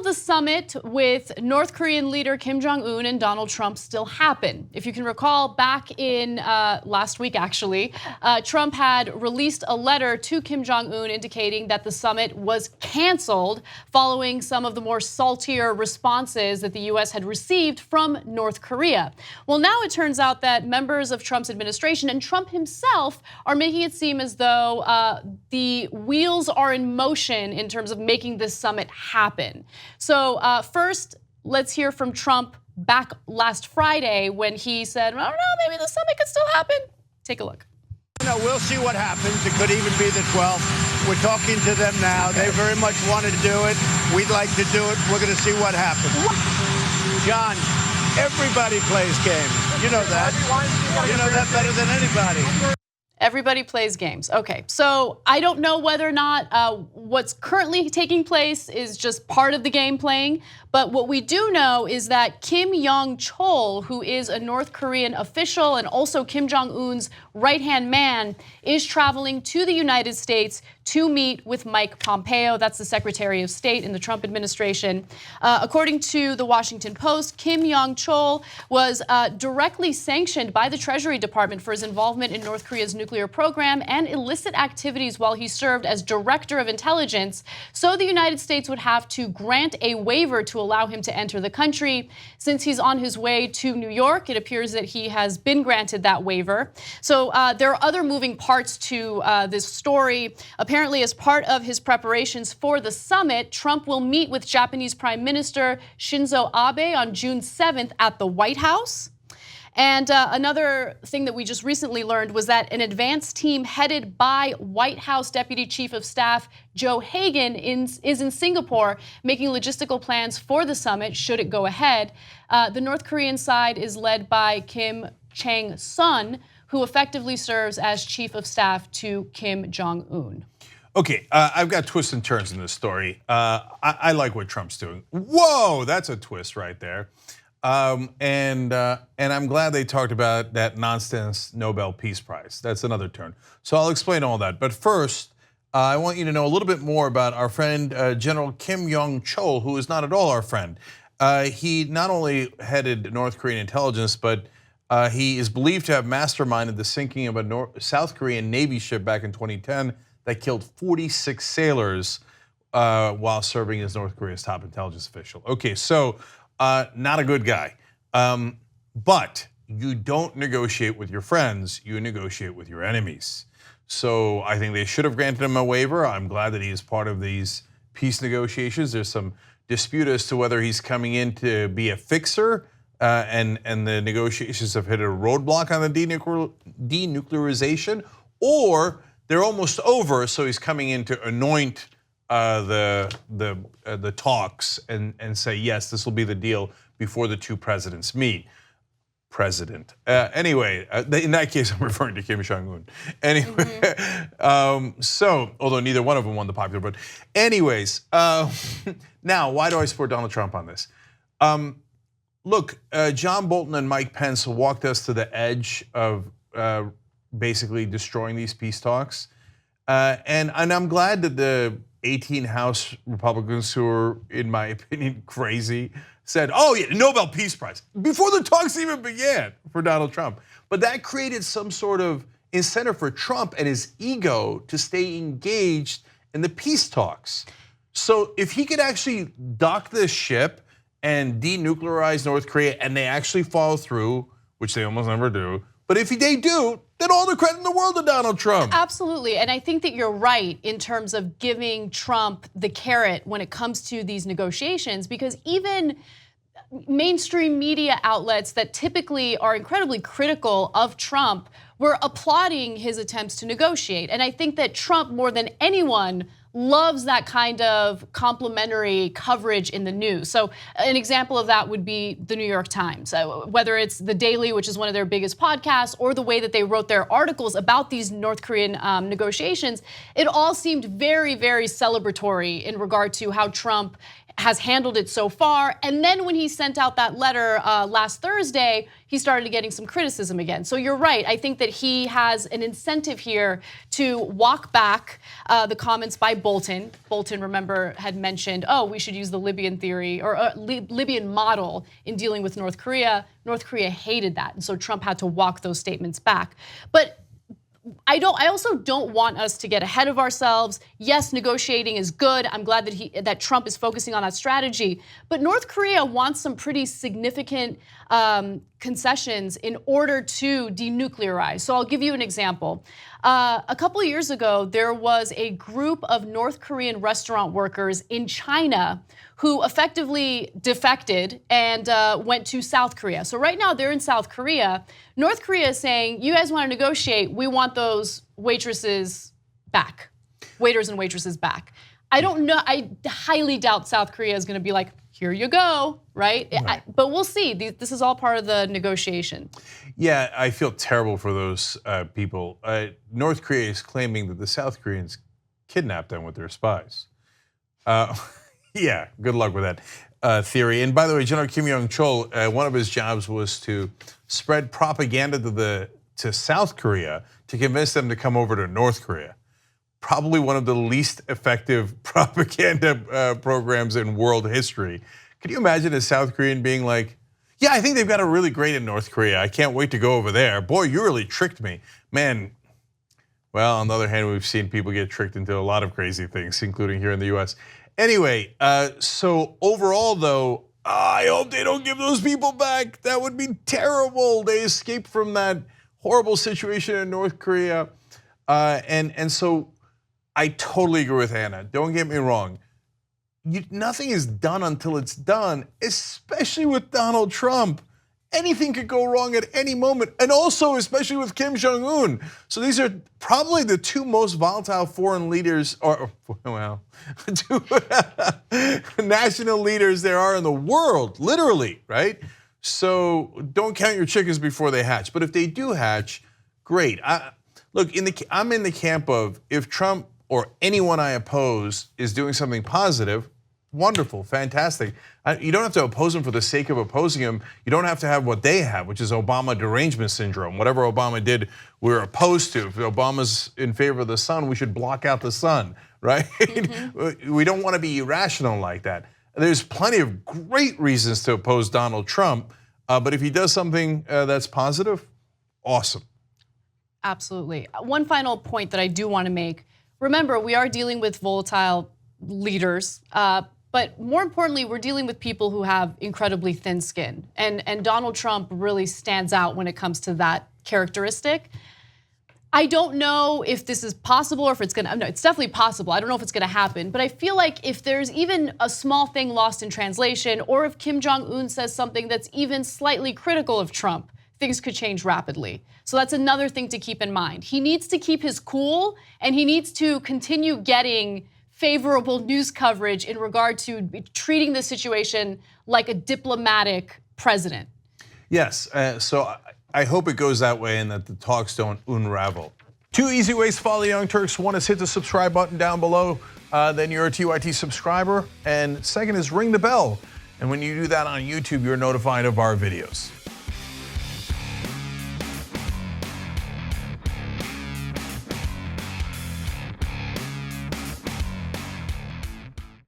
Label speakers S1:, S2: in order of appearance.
S1: the summit with North Korean leader Kim Jong-un and Donald Trump still happen? If you can recall, back in last week, actually, Trump had released a letter to Kim Jong-un indicating that the summit was canceled following some of the more saltier responses that the U.S. had received from North Korea. Well, now it turns out that members of Trump's administration and Trump himself are making it seem as though the wheels are in motion in terms of making this summit happen. So first, let's hear from Trump back last Friday when he said, I don't know, maybe the summit could still happen. Take a look.
S2: No, we'll see what happens. It could even be the 12th. We're talking to them now. They very much want to do it. We'd like to do it. We're going to see what happens. John, everybody plays games. You know that. You know that better than anybody.
S1: Everybody plays games. Okay, so I don't know whether or not what's currently taking place is just part of the game playing, but what we do know is that Kim Yong-chol, who is a North Korean official and also Kim Jong-un's right-hand man, is traveling to the United States to meet with Mike Pompeo. That's the Secretary of State in the Trump administration. According to the Washington Post, Kim Yong-chol was directly sanctioned by the Treasury Department for his involvement in North Korea's nuclear program and illicit activities while he served as Director of Intelligence. So the United States would have to grant a waiver to allow him to enter the country. Since he's on his way to New York, it appears that he has been granted that waiver. So there are other moving parts to this story. Apparently, as part of his preparations for the summit, Trump will meet with Japanese Prime Minister Shinzo Abe on June 7th at the White House. And another thing that we just recently learned was that an advance team headed by White House Deputy Chief of Staff Joe Hagan is in Singapore making logistical plans for the summit should it go ahead. The North Korean side is led by Kim Chang-sun, who effectively serves as Chief of Staff to Kim Jong-un.
S3: Okay, I've got twists and turns in this story. I like what Trump's doing. Whoa, that's a twist right there. And I'm glad they talked about that nonsense Nobel Peace Prize. That's another turn. So I'll explain all that. But first, I want you to know a little bit more about our friend General Kim Yong-chol, who is not at all our friend. He not only headed North Korean intelligence, but he is believed to have masterminded the sinking of a South Korean Navy ship back in 2010 that killed 46 sailors while serving as North Korea's top intelligence official. Okay, so not a good guy. But you don't negotiate with your friends, you negotiate with your enemies. So I think they should have granted him a waiver. I'm glad that he is part of these peace negotiations. There's some dispute as to whether he's coming in to be a fixer, and the negotiations have hit a roadblock on the denuclearization, or they're almost over, so he's coming in to anoint the talks and say, yes, this will be the deal before the two presidents meet. Anyway, in that case, I'm referring to Kim Jong-un. Anyway, so, although neither one of them won the popular vote. Anyways, now, why do I support Donald Trump on this? Look, John Bolton and Mike Pence walked us to the edge of basically destroying these peace talks. And I'm glad that the 18 House Republicans who are, in my opinion, crazy, said, oh yeah, Nobel Peace Prize, before the talks even began for Donald Trump. But that created some sort of incentive for Trump and his ego to stay engaged in the peace talks. So if he could actually dock this ship and denuclearize North Korea and they actually follow through, which they almost never do, but if they do, then all the credit in the world to Donald Trump.
S1: Absolutely, and I think that you're right in terms of giving Trump the carrot when it comes to these negotiations, because even mainstream media outlets that typically are incredibly critical of Trump were applauding his attempts to negotiate. And I think that Trump, more than anyone, loves that kind of complimentary coverage in the news. So an example of that would be the New York Times, whether it's The Daily, which is one of their biggest podcasts, or the way that they wrote their articles about these North Korean negotiations. It all seemed very, very celebratory in regard to how Trump has handled it so far. And then when he sent out that letter last Thursday, he started getting some criticism again. So you're right. I think that he has an incentive here to walk back the comments by Bolton. Bolton, remember, had mentioned, oh, we should use the Libyan theory or Libyan model in dealing with North Korea. North Korea hated that. And so Trump had to walk those statements back. But I also don't want us to get ahead of ourselves. Yes, negotiating is good. I'm glad that Trump is focusing on that strategy. But North Korea wants some pretty significant concessions in order to denuclearize. So I'll give you an example. A couple of years ago, there was a group of North Korean restaurant workers in China who effectively defected and went to South Korea. So right now they're in South Korea. North Korea is saying, you guys want to negotiate, we want those waitresses back, waiters and waitresses back. I don't know, I highly doubt South Korea is going to be like, here you go, right? But we'll see. This is all part of the negotiation.
S3: Yeah, I feel terrible for those people. North Korea is claiming that the South Koreans kidnapped them with their spies. Yeah, good luck with that theory. And by the way, General Kim Young-chol, one of his jobs was to spread propaganda to South Korea to convince them to come over to North Korea. Probably one of the least effective propaganda programs in world history. Can you imagine a South Korean being like, yeah, I think they've got it really great in North Korea. I can't wait to go over there. Boy, you really tricked me. Man, well, on the other hand, we've seen people get tricked into a lot of crazy things, including here in the US. Anyway, so overall though, I hope they don't give those people back. That would be terrible. They escaped from that horrible situation in North Korea. And so I totally agree with Anna. Don't get me wrong. Nothing is done until it's done, especially with Donald Trump. Anything could go wrong at any moment, and also especially with Kim Jong-un. So these are probably the two most volatile foreign leaders, or well, two national leaders there are in the world, literally, right? So don't count your chickens before they hatch. But if they do hatch, great. Look, I'm in the camp of if Trump or anyone I oppose is doing something positive, wonderful, fantastic. You don't have to oppose him for the sake of opposing him. You don't have to have what they have, which is Obama derangement syndrome. Whatever Obama did, we're opposed to. If Obama's in favor of the sun, we should block out the sun, right? We don't want to be irrational like that. There's plenty of great reasons to oppose Donald Trump, but if he does something that's positive, awesome.
S1: Absolutely. One final point that I do want to make. Remember, we are dealing with volatile leaders, but more importantly, we're dealing with people who have incredibly thin skin. And Donald Trump really stands out when it comes to that characteristic. I don't know if this is possible or if it's gonna, no, it's definitely possible. I don't know if it's gonna happen, but I feel like if there's even a small thing lost in translation, or if Kim Jong-un says something that's even slightly critical of Trump, things could change rapidly. So that's another thing to keep in mind. He needs to keep his cool, and he needs to continue getting favorable news coverage in regard to treating the situation like a diplomatic president.
S3: Yes, so I hope it goes that way and that the talks don't unravel. Two easy ways to follow the Young Turks. One is hit the subscribe button down below, then you're a TYT subscriber. And second is ring the bell. And when you do that on YouTube, you're notified of our videos.